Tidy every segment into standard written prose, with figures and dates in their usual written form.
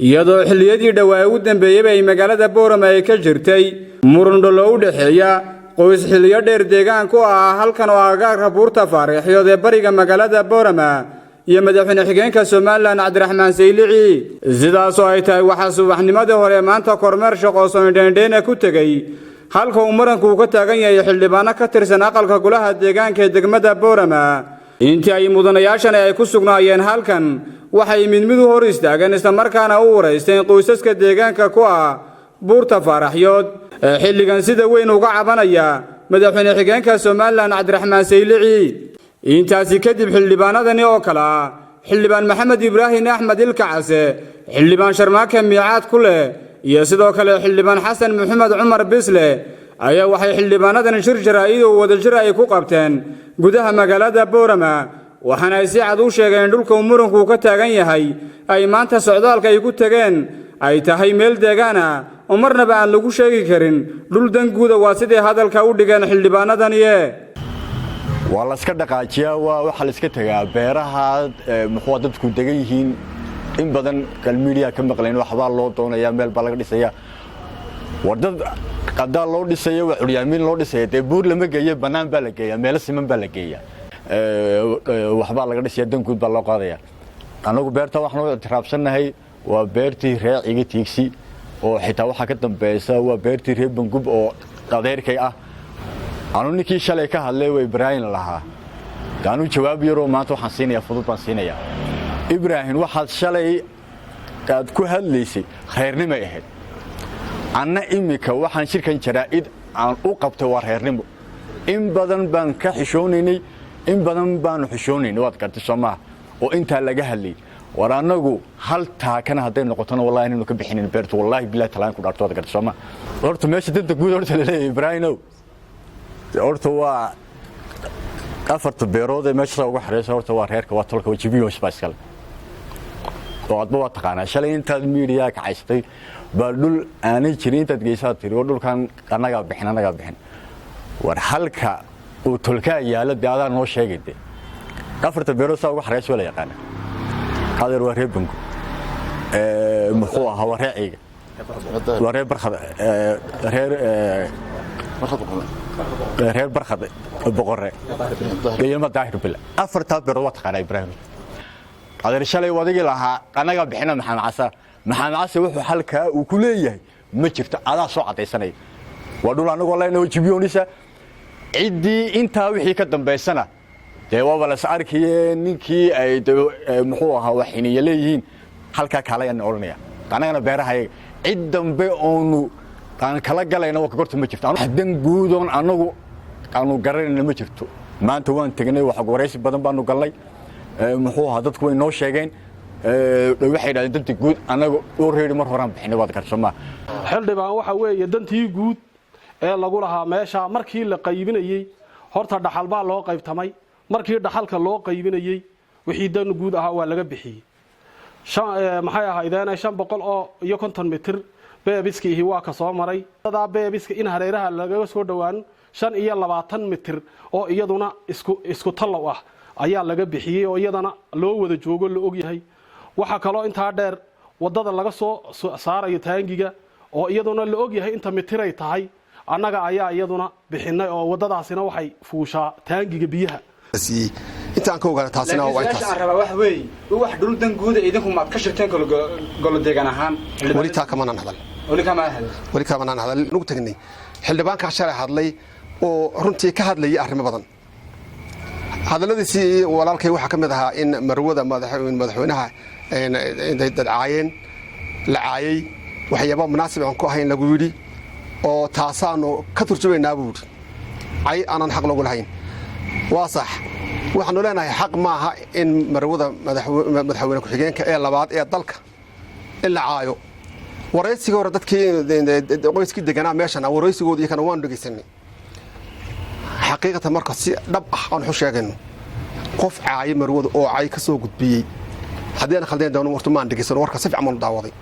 iyadoo xilliyadii dhawaa ugu dambeeyay ay magaalada Boorama ay ka jirtay muran dholo u dhaxeeya qoys xilliyo dheer deegaan ku ah halkan oo agaarka buurta faaraxyood ee bariga magaalada Boorama iyo madaxweyne xigeenka Soomaaliland Cabdiraxmaan Saylici sidaas oo ay tahay waxa subaxnimadii hore maanta kormeer shaqo soo dheendheena ku tagay halka uu muranku ka taagan yahay xildhibaano ka tirsan aqalka golaha deegaanka ee degmada Boorama intii ay mudanayaashan ay ku sugnaayeen halkan waxay mid u hor istaageen isla markaana u wareysteen qoysaska deegaanka ku ah buurta faaraxyood xilligan sida weyn uga cabanaya madaxweyne xigeenka Soomaaliland Cabdiraxmaan Saylici intaasi kadib xildhibaanadani oo kala xildhibaan Maxamed Ibrahim Axmed Ilkacase xildhibaan Sharmaake Miicaad ku leh iyo sidoo kale xildhibaan Xasan Maxamed Cumar Bisle ayaa waxay xildhibaanadan shir jaraa'id oo wada jir ay ku qabteen gudaha magaalada Boorama waxaana ay si cad u sheegeen dhulka muranku ka taagan yahay ay maanta socdaalka ay ku tageen ay tahay meel Degana oo marnaba aan lagu sheegi karin dhul Danguuda waa sidii hadalka u dhigeen xildhibaanadani waa la iska dhaqaajiyaa waxa la iska tagaa beeraha muxuu dadku degan yihiin in badan kalmiiriya ka maqleen waxba loo doonayaa meel baa laga dhisayaa wadad qadaa loo dhisayo waa curyaamin loo dhisayo de buur lama geeyo banaan baa la geeyaa meel siman baa la geeyaa waxba laga dhisayaa Danguud baa loo qaadaya anagu beerta waxaan u tiraabsanahay waa beertii raaciga tiigsi oo xitaa waxa ka dambeeysa waa beertii reer Bangub oo qadeerkay ah anu ninkii shalay ka hadlay way Ibrahim lahaa taanu jawaab yaro maanta waxaan siinayaa fudud baan siinayaa Ibrahim waxaad shalay aad ku hadlaysay khayrnimo ahayd anna imika waxaan shirkan jaraa'id aan u qabtay waa khayrnimo in badan baan ka xishoonaynay in badan baan xishoonaynay waad gartay Soomaa oo inta laga hadlay war anagu hal taakana haday noqotona wallahi inuu ka bixinin beertu wallahi billahi talaan ku dhaarto waad gartay Soomaa horta meesha dadka guud horta leeyahay Ibrahim horta waa afarta beerood ee meesha ugu xareeyay horta waa reerka waa tolka wajibiyo isbaaskal oo aad baa taqaanaa shalay intaad media ka caystay baa dhul aanay jirin intaad geesaad tiri dhulkan anaga bixin war halka oo tolka yaala daadaan noo sheegay afarta beerood saa ugu xareeyay wala yaqaan qadeer waa reer Bangu muxuu ahaa waa reeciga waa reer barxad reer barxad boqorre deeyma daahir bil afarta beerood waa taqaanaa Ibrahim qadeer shalay wadigi lahaa anaga bixina maxamed case wuxuu halka uu ku leeyahay ma jirto adaa soo cadeysanay waa dhul anagu leeyna wajibiyoonisa cidii inta wixii ka dambeysana de waa la saarkii ninkii ay muxuu ahaa waxiniye leeyihiin halka kale aan oranaya anagana beeraha cid dambe oonu aan kala galayna waa ka gorta ma jirto Danguud oo anagu aanu garanayna ma jirto maanta waan tagnay wax wareysi badan baanu galnay muxuu ahaa dadku way noo sheegeen waxay yiraahdeen dantii guud anagu oo reeri mar horaan bixinay waad garsooma xildhibaan waxa weeye dantii guud ee lagu lahaa meesha markii la qaybinayay horta dhaxal baa loo qaybtamay markii dhaxalka loo qaybinayay wixii dan guud ahaa waa laga bixiyay maxay ahaydeen 500 oo iyo 50 mitir beebiskii waa ka soo maray dada beebiska in hareeraha laga soo dhawaan 5 iyo 20 mitir oo iyaduna isku talow ah ayaa laga bixiyay oo iyadana loo wada joogo la og yahay waxa kale oo inta dheer wadada laga soo saarayo taangiga oo iyaduna la og yahay inta mitir ay tahay annaga ayaa iyaduna bixinay oo wadadaasina waxay fuushaa taangiga biyaha intaan ka ogaana taasina waa ay taas raba wax weey wax dhul Danguuda idinku ma ka shirteen golo deegaan ahaan wali taa kama hadal wali kama hadal nugu tagnay xildhibaanka shalay hadlay oo runtii ka hadlayay arrimo badan hadaladiisi walaalkay waxa kamid ahaa in marwada madaxweynaha dad caayeen la caayay waxyaabo munaasib aan ku ahayn lagu yiri oo taasaano ka turjumaynaa buud ay aanan xaq lagu lahayn waa sax waxaanu leenahay xaq ma aha in marwada madaxweyne ku xigeenka ee labaad ee dalka in la caayo wareysiga hore dadkii qoyskii deganaa meeshan wareysigoodii kana waan dhageysanay xaqiiqatan marka si dhab ah aan xusheegayno qof caay marwada oo caay ka soo gudbiyay hadeen khaldeen doon wartumaan dhageysan warka si fiican u daawaday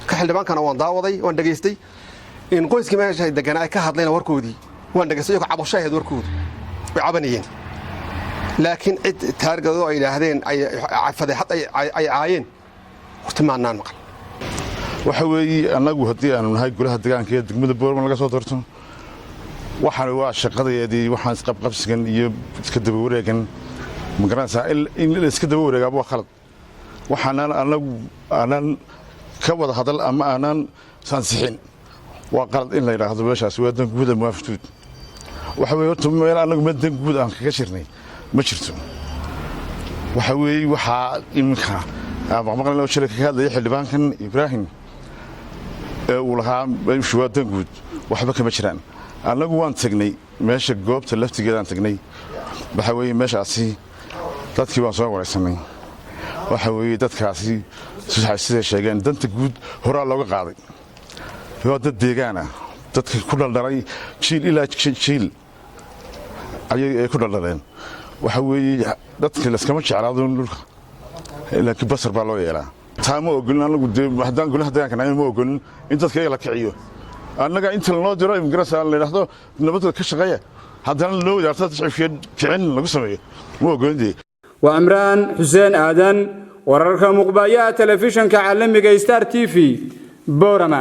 ka xildhibaankana waan daawaday waan dhageystay in qoyskii meesha deganaa ka hadlayna warkoodii waan dhageystay oo cabasho ahayd warkoodii way cabanayeen laakiin cid taargado ay yiraahdeen ay fadeexad ay caayeen wartumaanaan maqal waxa weeye anagu hadii aanu nahay golaha deegaanka ee degmada Boorama laga soo doorto waxaan waa shaqadeedii waxaan isqabqabsigan iyo iska daba wareegan magaranaysaa in la iska daba wareegaba waa khalad waxaan anagu aanan ka wada hadal ama aanan sansixin waa qalad in la yiraahdo meeshaas waa Danguuda muwaafaqad waxa weeye horta meel anagu ma Danguuda aan kaga shirnay ma jirto waxa weeye waxa imka maqmaqan loo shirka ka hadlay xildhibaankan Ibrahim uu lahaa meesha Danguud waxba kama jiraan anagu waan tagnay meesha goobta laftigeedaan tagnay waxa weeye meeshaasi dadkii waan soo wareysanay waxa weeye dadkaasi sida sheegeen danta guud hore looga qaaday dad Degana dadka ku dhaldhalay jiil ilaa jiil ayay ku dhaldhaleen waxa weeye dadka la iskama jeclaado dhulka laakiin basar baa loo yeelaa taamo ogolin anagu hadaan golaha deegaanka ma ogolin in dadka la kiciyo annaga inta loo diro imigration la yiraahdo nabadda ka shaqeeya hadana loo yarta shacabiyad kicin lagu sameeyo ma ogolin waa Imraan Xuseen Aadan wararka muqbaaya telefishanka caalamiga Star TV Boorama